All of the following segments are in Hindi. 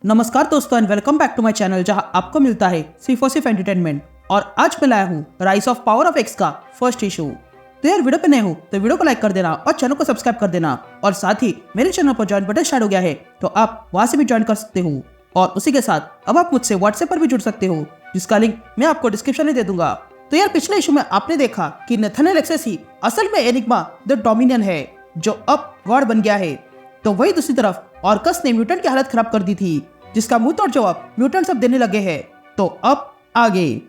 नमस्कार दोस्तों and welcome back to my channel जहां आपको मिलता है सिर्फ और सिर्फ एंटरटेनमेंट। और आज मैं लाया हूं rise of power of x का फर्स्ट इशू। तो यार वीडियो पे नए हो तो वीडियो को लाइक कर देना और चैनल को सब्सक्राइब कर देना। और साथ ही मेरे चैनल पर ज्वाइन बटन स्टार्ट हो गया है तो आप वहां से भी ज्वाइन कर सकते हो। और उसी के साथ अब आप मुझसे व्हाट्सएप पर भी जुड़ सकते हो जिसका लिंक मैं आपको डिस्क्रिप्शन में दे दूंगा। तो यार पिछले इशू में आपने देखा कि नेथानियल एक्सेस ही असल में एनिग्मा द डोमिनियन है जो अब गॉड बन गया है। तो वही दूसरी तरफ ऑर्कस ने म्यूटेंट की हालत खराब कर दी थी जिसका मुंह तोड़ जवाब म्यूटेंट सब देने लगे हैं। तो अब आगे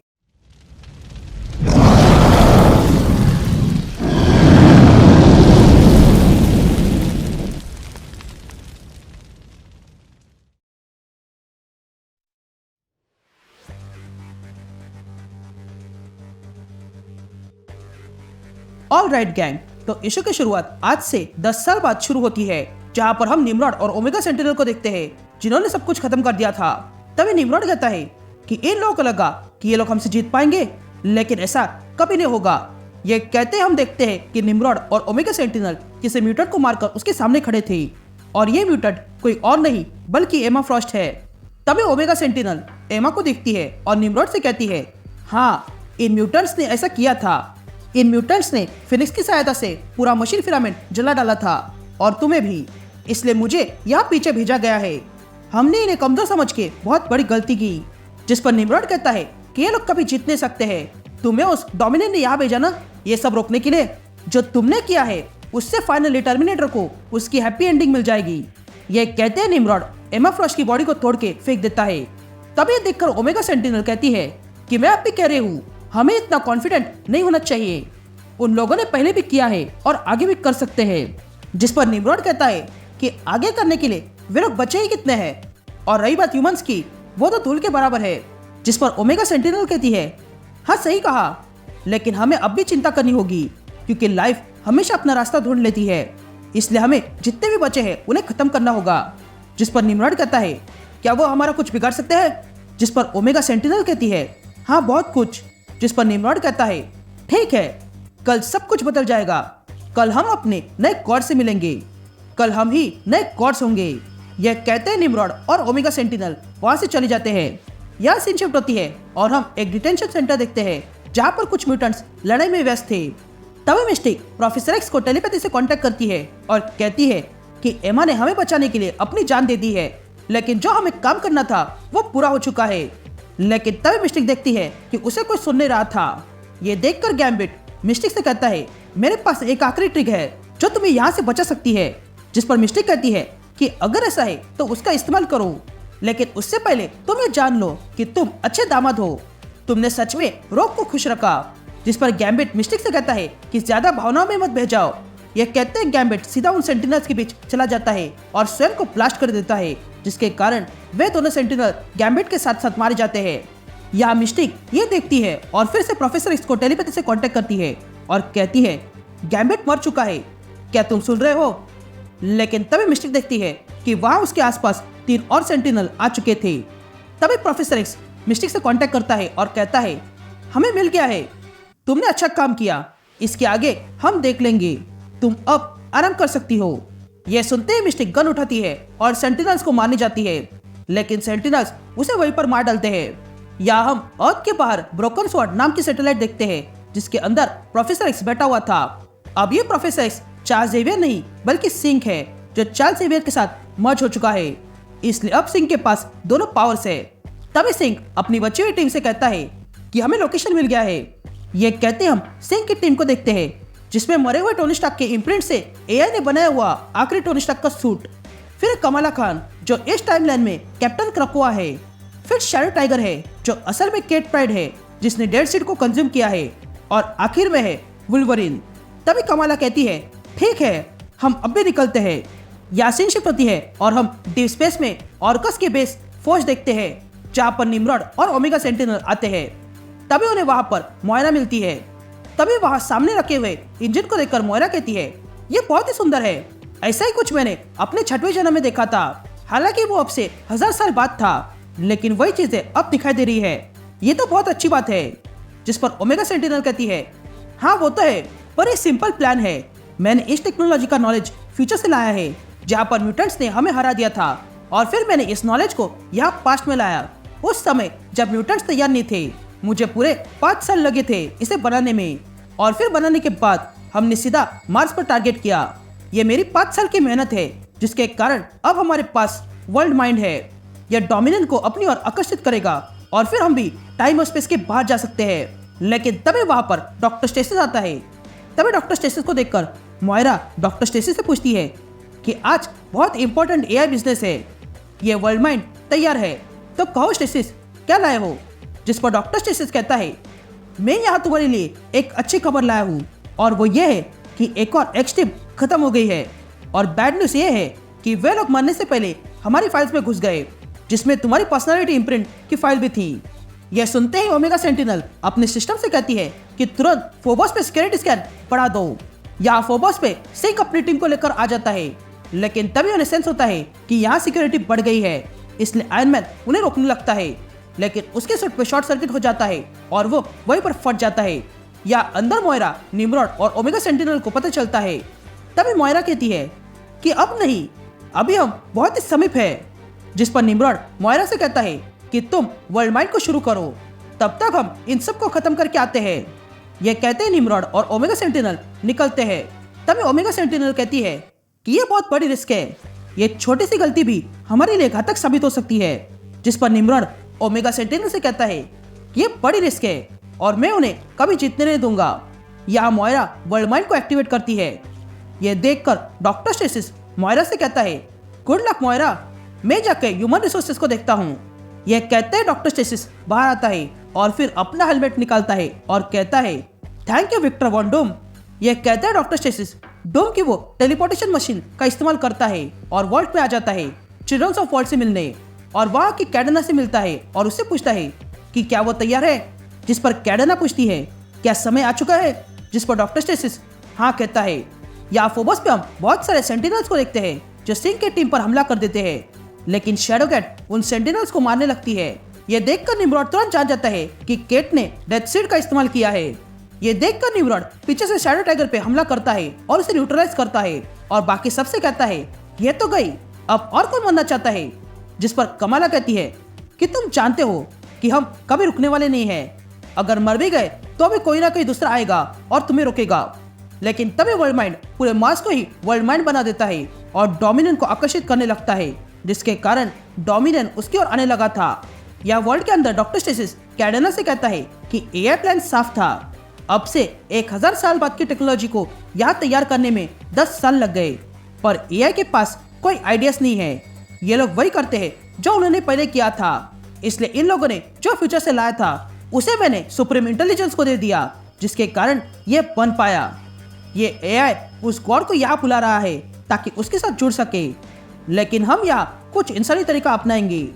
ऑल राइट गैंग, तो इशू की शुरुआत आज से 10 साल बाद शुरू होती है जहां पर हम निम्रॉड और ओमेगा सेंटिनल को देखते हैं जिन्होंने सब कुछ खत्म कर दिया था। तभी निम्रॉड कहता है कि इन लोगों को लगा कि ये लोग हमसे जीत पाएंगे, लेकिन ऐसा कभी नहीं होगा। ये कहते हम देखते हैं कि निम्रॉड और ओमेगा सेंटिनल किसी म्यूटेंट को मारकर उसके सामने खड़े थे और ये म्यूटेंट कोई और नहीं बल्कि एमा फ्रॉस्ट है। तभी ओमेगा सेंटिनल एमा को देखती है और निम्रॉड से कहती है, हाँ इन म्यूटेंट्स ने ऐसा किया था। इन म्यूटेंट्स ने फिनिक्स की सहायता से पूरा मशीन फिलामेंट जला डाला था और तुम्हें भी, इसलिए मुझे यहाँ पीछे भेजा गया है। हमने इन्हें कमजोर समझ के बहुत बड़ी गलती की। जिस पर निम्रॉड कहता है कि ये लोग कभी जीत नहीं सकते हैं। तुम्हें उस डोमिनियन ने यहाँ भेजा ना ये सब रोकने के लिए। जो तुमने किया है उससे फाइनली टर्मिनेटर को उसकी हैप्पी एंडिंग मिल जाएगी। ये कहते हैं निम्रॉड एमा फ्रॉस्ट की बॉडी को तोड़ के फेंक देता है। तब ये देखकर ओमेगा सेंटिनल कहती है कि मैं अब भी कह रही हूँ हमें इतना कॉन्फिडेंट नहीं होना चाहिए। उन लोगों ने पहले भी किया है और आगे भी कर सकते हैं। जिस पर निम्रॉड कहता है कि आगे करने के लिए वे लोग बचे ही कितने हैं, और रही बात ह्यूमंस की वो तो धूल के बराबर है। जिस पर ओमेगा सेंटिनल कहती है, हाँ सही कहा, लेकिन हमें अब भी चिंता करनी होगी क्योंकि लाइफ हमेशा अपना रास्ता ढूंढ लेती है, इसलिए हमें जितने भी बचे हैं उन्हें खत्म करना होगा। जिस पर निम्रॉड कहता है, क्या वो हमारा कुछ बिगाड़ सकते हैं? जिस पर ओमेगा सेंटिनल कहती है, हाँ बहुत कुछ। जिस पर निम्रॉड कहता है, ठीक है कल सब कुछ बदल जाएगा। कल हम अपने नए गॉड से मिलेंगे, कल हम ही नए गॉड्स होंगे। यह कहते हैं निम्रॉड और ओमेगा सेंटिनल वहां से चले जाते हैं। यह सीन शिफ्ट होती है और हम एक डिटेंशन सेंटर देखते हैं जहां पर कुछ म्यूटेंट्स लड़ाई में व्यस्त थे। तभी मिस्टिक प्रोफेसर एक्स को टेलीपैथी से कांटेक्ट करती है और कहती है कि एमा ने हमें बचाने के लिए अपनी जान दे दी है, लेकिन जो हमें काम करना था वो पूरा हो चुका है। लेकिन तभी मिस्टिक देखती है कि उसे कोई सुन नहीं रहा था। ये देखकर गैम्बिट मिस्टिक से कहता है, मेरे पास एक आखिरी ट्रिक है जो तुम्हें यहाँ से बचा सकती है। जिस पर मिस्टिक कहती है कि अगर ऐसा है तो उसका इस्तेमाल करो, लेकिन उससे पहले तुम ये जान लो कि तुम अच्छे दामाद हो। तुमने सच में रोग को खुश रखा। जिस पर गैम्बिट मिस्टिक से कहता है कि ज्यादा भावनाओं में मत बह जाओ। ये कहते हैं गैम्बिट सीधा उन सेंटिनल्स के बीच चला जाता है और स्वयं को ब्लास्ट कर देता है, जिसके कारण वे दोनों सेंटिनल गैम्बिट के साथ साथ मारे जाते हैं। यहाँ मिस्टिक ये देखती है और फिर से प्रोफेसर एक्स को टेलीपैथी से कांटेक्ट करती है और कहती है, गैम्बिट मर चुका है, क्या तुम सुन रहे हो? लेकिन तभी मिस्टिक देखती है कि वहां उसके आसपास 3 और सेंटिनल आ चुके थे। तभी प्रोफेसर एक्स मिस्टिक से कांटेक्ट करता है और कहता है, हमें मिल गया है, तुमने अच्छा काम किया, इसके आगे हम देख लेंगे, तुम अब आराम कर सकती हो। यह सुनते ही मिस्टिक गन उठाती है और सेंटिनल्स को मारने जाती है, लेकिन सेंटिनल्स उसे वहीं पर मार डालते हैं। या हम अर्थ के बाहर ब्रोकन स्वॉर्ड नाम की सैटेलाइट देखते हैं जिसके अंदर प्रोफेसर एक्स बैठा हुआ था। अब ये प्रोफेसर एक्स चार्ल्स जेवियर नहीं बल्कि सिंक है जो चार्ल्स जेवियर के साथ मर्ज हो चुका है, इसलिए अब सिंक के पास दोनों पावर्स है। तभी सिंक अपनी बची हुई टीम से कहता है कि हमें लोकेशन मिल गया है। ये कहते हम सिंक की टीम को देखते हैं जिसमें मरे हुए टोनी स्टार्क के इम्प्रिंट से एआई ने बनाया हुआ आखिरी टोनी स्टार्क का सूट, फिर कमाला खान जो इस टाइमलाइन में कैप्टन क्रकोआ है, फिर शैडो टाइगर है जो असल में केट प्राइड है जिसने डेड सीड को कंज्यूम किया है, और आखिर में है वुल्वरिन। तभी कमाला कहती है, ठीक है हम अब भी निकलते हैं। यासीन शिफ्ट होती है और हम डीप स्पेस में ऑर्कस के बेस फोर्स देखते हैं जहां पर निम्रॉड और ओमेगा सेंटिनल आते हैं। तभी उन्हें वहां पर मोयरा मिलती है। तभी वहां सामने रखे हुए इंजन को देखकर मोयरा कहती है, ये बहुत ही सुंदर है, ऐसा ही कुछ मैंने अपने 6वें जन्म में देखा था। हालांकि वो अब से 1000 साल बाद था, लेकिन वही चीजें अब दिखाई दे रही है, ये तो बहुत अच्छी बात है। जिस पर ओमेगा सेंटिनल कहती है, हाँ वो तो है, पर ये सिंपल प्लान है। मैंने इस टेक्नोलॉजी का नॉलेज फ्यूचर से लाया है जहाँ पर म्यूटेंट्स ने हमें हरा दिया था, और फिर मैंने इस नॉलेज को यहाँ पास्ट में लाया। उस समय जब म्यूटेंट्स तैयार नहीं थे, मुझे पूरे 5 साल लगे थे इसे बनाने में। और फिर बनाने के बाद हमने सीधा मार्स पर टारगेट किया। ये मेरी 5 साल की मेहनत है, जिसके कारण अब हमारे पास वर्ल्ड माइंड है। यह डोमिनियन को अपनी ओर आकर्षित करेगा और फिर हम भी टाइम और स्पेस के बाहर जा सकते हैं। लेकिन तभी वहां पर डॉक्टर स्टेसिस आता है। तभी डॉक्टर स्टेसिस को देखकर मोइरा डॉक्टर स्टेसिस से पूछती है कि आज बहुत इंपॉर्टेंट एआई बिजनेस है, ये वर्ल्ड माइंड तैयार है, तो कहो स्टेसिस क्या लाए हो। जिस पर डॉक्टर स्टेसिस कहता है, मैं यहाँ तुम्हारे लिए एक अच्छी खबर लाया हूँ, और वो ये है कि एक और एक्सटिप खत्म हो गई है। और बैड न्यूज़ ये है कि वे लोग मरने से पहले हमारी फाइल्स में घुस गए, जिसमें तुम्हारी पर्सनालिटी इम्प्रिंट की फाइल भी थी। यह सुनते ही ओमेगा सेंटिनल अपने सिस्टम से कहती है कि तुरंत फोबोस पे सिक्योरिटी स्कैन बढ़ा दो। यहाँ फोबोस पे सिंक अपनी टीम को लेकर आ जाता है, लेकिन तभी उन्हें सेंस होता है कि यहाँ सिक्योरिटी बढ़ गई है, इसलिए आयरन मैन उन्हें रोकने लगता है। लेकिन उसके सूट पे शॉर्ट सर्किट हो जाता है और वो वहीं पर फट जाता है। या अंदर मोइरा, निम्रॉड और ओमेगा सेंटिनल को पता चलता है। तभी मोइरा कहती है कि अब नहीं, अभी हम बहुत ही समीप है। जिस पर निम्रॉड मोइरा से कहता है कि तुम वर्ल्ड माइंड को शुरू करो, तब तक हम इन सब को खत्म करके आते हैं। ये कहते ही निम्रॉड और ओमेगा सेंटिनल निकलते हैं। तभी ओमेगा सेंटिनल कहती है कि ये बहुत बड़ी रिस्क है, ये छोटी सी गलती भी हमारे लिए घातक साबित हो सकती है। जिस पर निम्रॉड ओमेगा सेंटिनल से कहता है कि ये बड़ी रिस्क है और मैं उन्हें कभी जीतने नहीं दूंगा। यहाँ मोइरा वर्ल्ड माइंड को एक्टिवेट करती है। ये देखकर डॉक्टर स्टेसिस मोइरा से कहता है, गुड लक मोइरा, मैं जाके ह्यूमन रिसोर्सेज को देखता हूँ। यह कहते हैं डॉक्टर स्टेसिस बाहर आता है और फिर अपना हेलमेट निकालता है और कहता है, thank you Victor Von Doom. यह कहते हैं डॉक्टर स्टेसिस डूम की वो टेलीपोर्टेशन मशीन का इस्तेमाल करता है और वर्ल्ड में आ जाता है चिल्ड्रंस ऑफ वर्ल्ड से मिलने, और वहाँ की कैडेना से मिलता है और उससे पूछता है कि क्या वो तैयार है। जिस पर कैडेना पूछती है, क्या समय आ चुका है। जिस पर डॉक्टर स्टेसिस हाँ कहता है। यहाँ फोबोस पे हम बहुत सारे सेंटिनल्स को देखते हैं जो सिंह के टीम पर हमला कर देते हैं, लेकिन शैडो कैट उन सेंटिनल्स को मारने लगती है। यह देखकर निम्रॉड तुरंत जान जाता है कि केट ने डेथ सीड का इस्तेमाल किया है। ये देखकर निम्रॉड पीछे से शैडो टाइगर पे हमला करता है और उसे न्यूट्रलाइज करता है और बाकी सबसे कहता है, ये तो गई, अब और कौन मरना चाहता है। जिस पर कमाला कहती है कि तुम जानते हो कि हम कभी रुकने वाले नहीं हैं, अगर मर भी गए तो अभी कोई ना कोई दूसरा आएगा और तुम्हें रोकेगा। लेकिन तभी वर्ल्ड माइंड पूरे मार्स को ही वर्ल्ड माइंड बना देता है और डोमिनियन को आकर्षित करने लगता है, जिसके कारण डोमिनियन उसकी ओर आने लगा था। यह वर्ल्ड के अंदर डॉक्टर स्टेसिस कैडेना से कहता है कि एआई प्लान साफ था। अब से 1000 साल बाद की टेक्नोलॉजी को यहाँ तैयार करने में 10 साल लग गए, पर एआई के पास कोई आइडियाज नहीं है। ये लोग वही करते हैं जो उन्होंने पहले किया था, इसलिए इन लोगों ने जो फ्यूचर से लाया था उसे मैंने सुप्रीम इंटेलिजेंस को दे दिया, जिसके कारण ये बन पाया। ये एआई उस गॉड को यहाँ बुला रहा है ताकि उसके साथ जुड़ सके, लेकिन हम यहाँ कुछ इंसानी तरीका अपनाएंगे।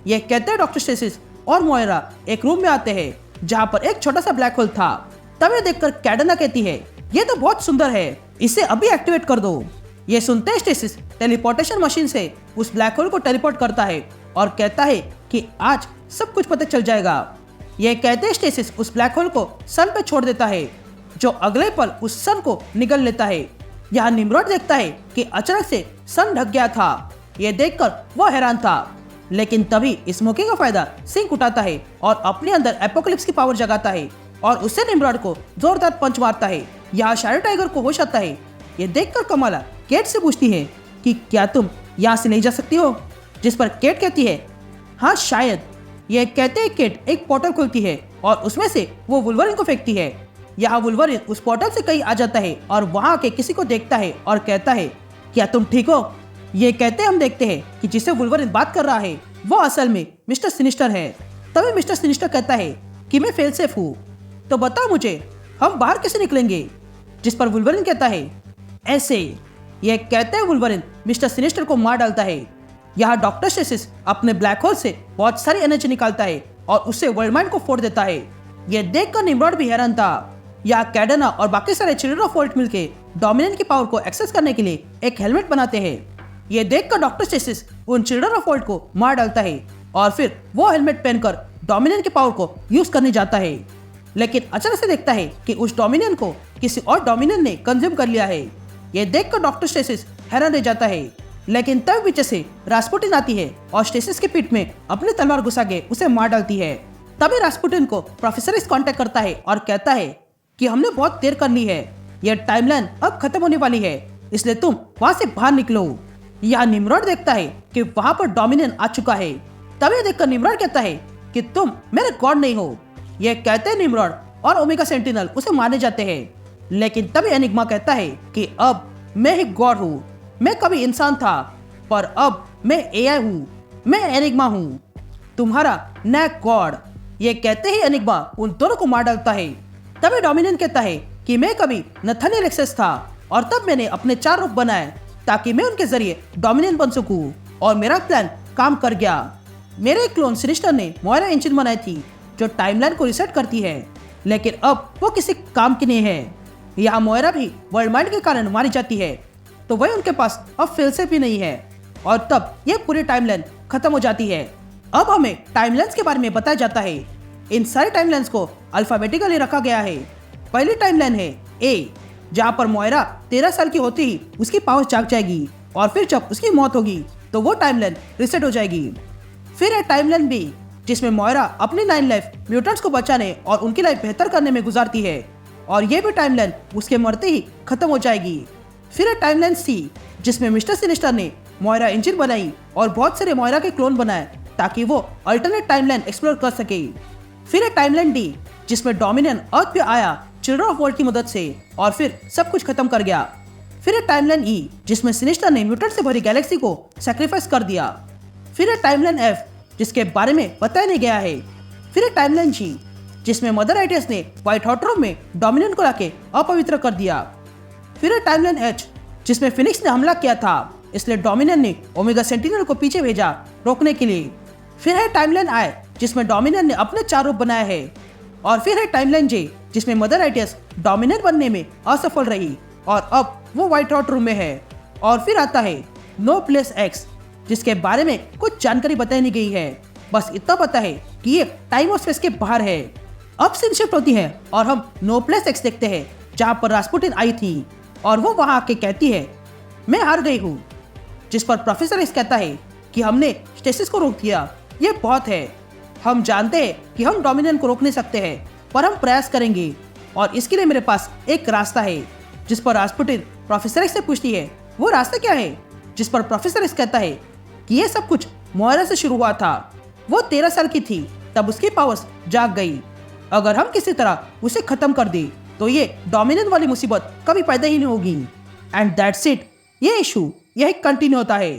ये कहते हैं डॉक्टर स्टेसिस और मोइरा एक रूम में आते हैं जहाँ पर एक छोटा सा ब्लैक होल था। तभी देखकर कैडेना कहती है, ये तो बहुत सुंदर है, इसे अभी एक्टिवेट कर दो। ये सुनते ही स्टेसिस टेलीपोर्टेशन मशीन से उस ब्लैक होल को टेलीपोर्ट करता है और कहता है कि आज सब कुछ पता चल जाएगा। यह कहते ही स्टेसिस उस ब्लैक होल को सन पे छोड़ देता है, जो अगले पल उस सन को निगल लेता है। यहाँ निम्रॉड देखता है कि अचानक से सन ढक गया था। यह देखकर वो हैरान था, लेकिन तभी इस मौके का फायदा सिंक उठाता है और अपने अंदर एपोकलिप्स की पावर जगाता है और उससे निम्रॉड को जोरदार पंच मारता है। यहाँ शैडो टाइगर को होश आता है। ये देखकर कमाला केट से पूछती है कि क्या तुम यहाँ से नहीं जा सकती हो। जिस पर केट कहती है, हाँ शायद। यह कहते ही केट एक पोर्टल खोलती है और उसमें से वो वुल्वरिन को फेंकती है। यहाँ वुल्वरिन उस पोर्टल से कहीं आ जाता है और वहाँ के किसी को देखता है और कहता है, क्या तुम ठीक हो। ये कहते हम देखते हैं कि जिसे वुल्वरिन बात कर रहा है वो असल में मिस्टर सिनिस्टर है। तभी मिस्टर सिनिस्टर कहता है कि मैं फेल सेफ हूँ, तो बताओ मुझे हम बाहर कैसे निकलेंगे। जिस पर वुल्वरिन कहता है, ऐसे। यह कहते हैं वुल्वरिन मिस्टर सिनिस्टर को मार डालता है। यहाँ डॉक्टर स्टेसिस अपने ब्लैक होल से बहुत सारी एनर्जी निकालता है और उससे वर्ल्ड माइंड को फोड़ देता है। यह देखकर निम्रॉड भी हैरान था। यहाँ कैडेना और बाकी सारे चिल्ड्रन ऑफ वर्ल्ड मिलकर डोमिनियन की पावर को एक्सेस करने के लिए एक हेलमेट बनाते हैं। यह देखकर डॉक्टर स्टेसिस उन चिल्ड्रन ऑफ वर्ल्ड को मार डालता है और फिर वो हेलमेट पहनकर डोमिनियन की पावर को यूज करने जाता है, लेकिन अचानक से देखता है कि उस डोमिनियन को किसी और डोमिनियन ने कंज्यूम कर लिया है। यह देखकर डॉक्टर स्टेसिस हैरान रह जाता है। लेकिन तब पीछे से रास्पुटिन आती है और स्टेसिस के पीठ में अपनी तलवार घुसा के उसे मार डालती है। तभी रास्पुटिन को प्रोफेसर एक्स कांटेक्ट करता है और कहता है कि हमने बहुत देर कर ली है, यह टाइमलाइन अब खत्म होने वाली है, इसलिए तुम वहाँ से बाहर निकलो। यहाँ निम्रॉड देखता है कि वहाँ पर डोमिनियन आ चुका है। तभी देखकर निम्रॉड कहता है कि तुम मेरे गॉड नहीं हो। यह कहते हैं निम्रॉड और ओमेगा सेंटिनल उसे मारने जाते हैं, लेकिन तभी एनिग्मा कहता है कि अब मैं ही गॉड हूँ। मैं कभी इंसान था पर अब मैं एआई हूँ, मैं एनिग्मा हूँ, तुम्हारा नया गॉड। ये कहते ही एनिग्मा उन दोनों को मार डालता है। तभी डोमिनियन कहता है कि मैं कभी नथानियल एक्सेस था और तब मैंने अपने 4 रूप बनाए ताकि मैं उनके जरिए डोमिनियन बन सकूं, और मेरा प्लान काम कर गया। मेरे क्लोन सिनिस्टर ने मोयरा इंजन बनाई थी जो टाइमलाइन को रिसेट करती है, लेकिन अब वो किसी काम की नहीं है। यहाँ मोयरा भी वर्ल्ड माइंड के कारण मारी जाती है, तो वही उनके पास अब फिर से भी नहीं है, और तब ये पूरी टाइमलाइन खत्म हो जाती है। अब हमें टाइमलाइंस के बारे में बताया जाता है। इन सारी टाइमलाइंस को अल्फाबेटिकली रखा गया है। पहली टाइमलाइन है ए, जहाँ पर मोयरा 13 साल की होती ही उसकी पावर जाग जाएगी, और फिर जब उसकी मौत होगी तो वो टाइमलाइन रिसेट हो जाएगी। फिर है टाइमलाइन बी, जिसमें मोयरा अपनी 9 लाइफ म्यूटेंट्स को बचाने और उनकी लाइफ बेहतर करने में गुजारती है, और ये भी टाइमलाइन उसके मरते ही खत्म हो जाएगी। फिर है टाइमलाइन सी, जिसमें मिस्टर सिनिस्टर ने मोयरा इंजन बनाई और बहुत सारे मोयरा के क्लोन बनाए ताकि वो अल्टरनेट टाइमलाइन एक्सप्लोर कर सके। फिर है टाइमलाइन डी, जिसमें डोमिनियन अर्थ पे आया चिल्ड्रन ऑफ वर्ल्ड की मदद से और फिर सब कुछ खत्म कर गया। फिर है टाइमलाइन ई, जिसमें सिनिस्टर ने म्यूटेंट से भरी गैलेक्सी को सैक्रिफाइस कर दिया। फिर है टाइमलाइन एफ, जिसके बारे में बताया नहीं गया है। फिर है टाइमलाइन जी, जिसमें मदर आइटियस ने व्हाइट हॉट रूम में डोमिनियन को लाके अपवित्र कर दिया। फिर है टाइमलाइन एच, जिसमें फिनिक्स ने हमला किया था, इसलिए डोमिनियन ने ओमेगा सेंटिनल को पीछे भेजा रोकने के लिए। फिर है टाइमलाइन आई, जिसमें डोमिनियन ने अपने 4 रूप बनाए हैं। और फिर है टाइमलाइन जे, जिसमें मदर आइटियस डोमिनियन बनने में असफल रही और अब वो व्हाइट हॉट रूम में है। और फिर आता है नो प्लेस एक्स, जिसके बारे में कुछ जानकारी बताई नहीं गई है, बस इतना पता है कि ये टाइम और स्पेस के बाहर है। अब सीन शिफ्ट होती है और हम नो प्लेस एक्स देखते हैं, जहाँ पर रास्पुटिन आई थी और वो वहाँ आके कहती है मैं हार गई हूँ, जिस पर प्रोफेसर एक्स कहता है कि हमने स्टेसिस को रोक दिया, ये बहुत है। हम जानते हैं कि हम डोमिनियन को रोक नहीं सकते हैं, पर हम प्रयास करेंगे, और इसके लिए मेरे पास एक रास्ता है। जिस पर रास्पुटिन प्रोफेसर एक्स से पूछती है वो रास्ता क्या है, जिस पर प्रोफेसर एक्स कहता है कि ये सब कुछ मोयरा से शुरू हुआ था। वो 13 साल की थी तब उसकी पावर्स जाग गई। अगर हम किसी तरह उसे खत्म कर दे तो ये डोमिनियन वाली मुसीबत कभी पैदा ही नहीं होगी। एंड दैट्स इट, ये इशू यही कंटिन्यू होता है।